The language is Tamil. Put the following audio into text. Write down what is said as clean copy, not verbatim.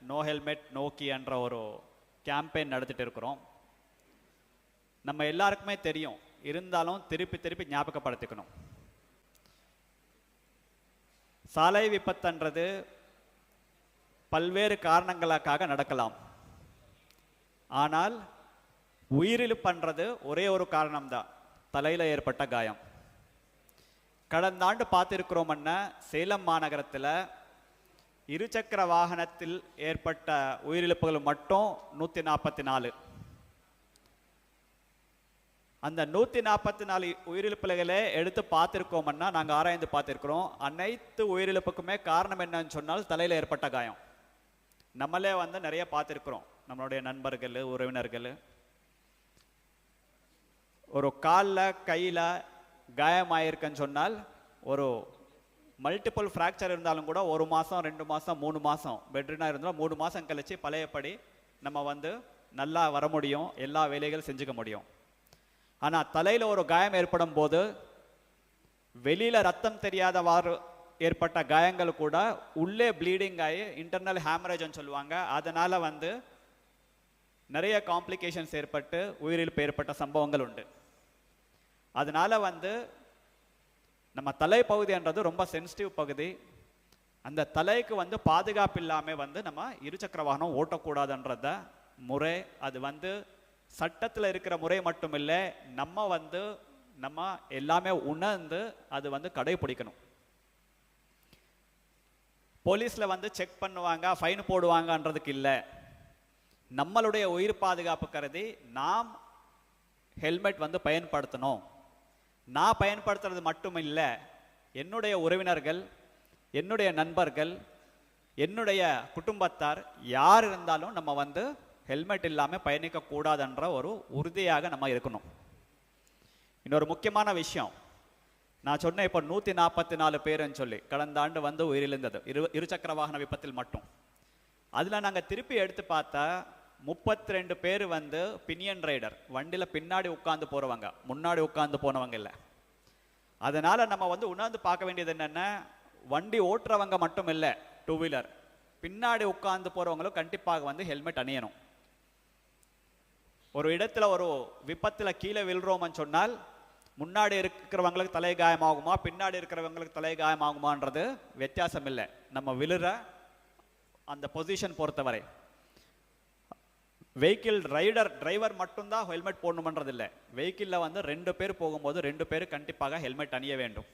நோ ஹெல்மெட் நோ கீ என்ற ஒரு கேம்பெயின் நடத்திட்டு இருக்கிறோம். நம்ம எல்லாருக்குமே தெரியும், இருந்தாலும் திருப்பி திருப்பி ஞாபகப்படுத்திக்கணும். சாலை விபத்துன்றது பல்வேறு காரணங்களுக்காக நடக்கலாம். ஆனால் உயிரிழப்புன்றது ஒரே ஒரு காரணம்தான், தலையில் ஏற்பட்ட காயம். கடந்த ஆண்டு பார்த்திருக்கிறோம்னா சேலம் மாநகரத்தில் இருசக்கர வாகனத்தில் ஏற்பட்ட உயிரிழப்புகள் மட்டும் 144. அந்த 144 உயிரிழப்புகளே எடுத்து பார்த்திருக்கோம்னா நாங்கள் ஆராய்ந்து பார்த்திருக்கிறோம். அனைத்து உயிரிழப்புக்குமே காரணம் என்னன்னு சொன்னால் தலையில் ஏற்பட்ட காயம். நம்மளே நிறைய பார்த்திருக்கிறோம். நம்மளுடைய நண்பர்கள், உறவினர்கள் ஒரு காலில் கையில் காயமாயிருக்குன்னு சொன்னால், ஒரு மல்டிபிள் ஃப்ராக்சர் இருந்தாலும் கூட 1 மாதம் 2 மாதம் 3 மாதம் பெட்ரினா இருந்தாலும் 3 மாதம் கழிச்சு பழையபடி நம்ம நல்லா வர முடியும், எல்லா வேலைகளும் செஞ்சுக்க முடியும். ஆனால் தலையில் ஒரு காயம் ஏற்படும் போது வெளியில் ரத்தம் தெரியாதவாறு ஏற்பட்ட காயங்கள் கூட உள்ளே ப்ளீடிங் ஆகி இன்டர்னல் ஹேமரேஜ்னு சொல்லுவாங்க. அதனால் நிறைய காம்ப்ளிகேஷன்ஸ் ஏற்பட்டு உயிரிழப்பு ஏற்பட்ட சம்பவங்கள் உண்டு. அதனால நம்ம தலைப்பகுதின்றது ரொம்ப சென்சிட்டிவ் பகுதி. அந்த தலைக்கு பாதுகாப்பு இல்லாமல் நம்ம இருசக்கர வாகனம் ஓட்டக்கூடாதுன்றத முறை. அது சட்டத்தில் இருக்கிற முறை மட்டும் இல்லை, நம்ம எல்லாமே உணர்ந்து அது கடைபிடிக்கணும். போலீஸில் செக் பண்ணுவாங்க, ஃபைன் போடுவாங்கன்றதுக்கு இல்லை. நம்மளுடைய உயிர் பாதுகாப்பு கருதி நாம் ஹெல்மெட் பயன்படுத்தணும். நான் பயன்படுத்துறது மட்டும் இல்லை, என்னுடைய உறவினர்கள், என்னுடைய நண்பர்கள், என்னுடைய குடும்பத்தார் யார் இருந்தாலும் நம்ம ஹெல்மெட் இல்லாமல் பயணிக்கக்கூடாதுன்ற ஒரு உறுதியாக நம்ம இருக்கணும். இன்னொரு முக்கியமான விஷயம், நான் சொன்னேன் இப்போ 144 பேருன்னு சொல்லி கடந்த ஆண்டு உயிரிழந்தது இருசக்கர வாகன விபத்தில் மட்டும். அதில் நாங்கள் திருப்பி எடுத்து பார்த்தா 32 பேர் பினியன் ரைடர், வண்டியில் பின்னாடி உட்காந்து போகிறவங்க, முன்னாடி உட்காந்து போனவங்க இல்லை. அதனால் நம்ம உணர்ந்து பார்க்க வேண்டியது என்னென்னா, வண்டி ஓட்டுறவங்க மட்டும் இல்லை, 2 வீலர் பின்னாடி உட்காந்து போகிறவங்களும் கண்டிப்பாக ஹெல்மெட் அணியணும். ஒரு இடத்துல ஒரு விபத்தில் கீழே விழுறோம்னு சொன்னால் முன்னாடி இருக்கிறவங்களுக்கு தலை காயமாகுமா, பின்னாடி இருக்கிறவங்களுக்கு தலை காயமாகுமான்றது வித்தியாசம் இல்லை. நம்ம விழுற அந்த பொசிஷன் பொறுத்தவரை வெஹிக்கிள் டிரைவர் மட்டும்தான் ஹெல்மெட் போடணுமன்றது இல்லை. வெஹிக்கிளில் 2 பேர் போகும்போது 2 பேர் கண்டிப்பாக ஹெல்மெட் அணிய வேண்டும்.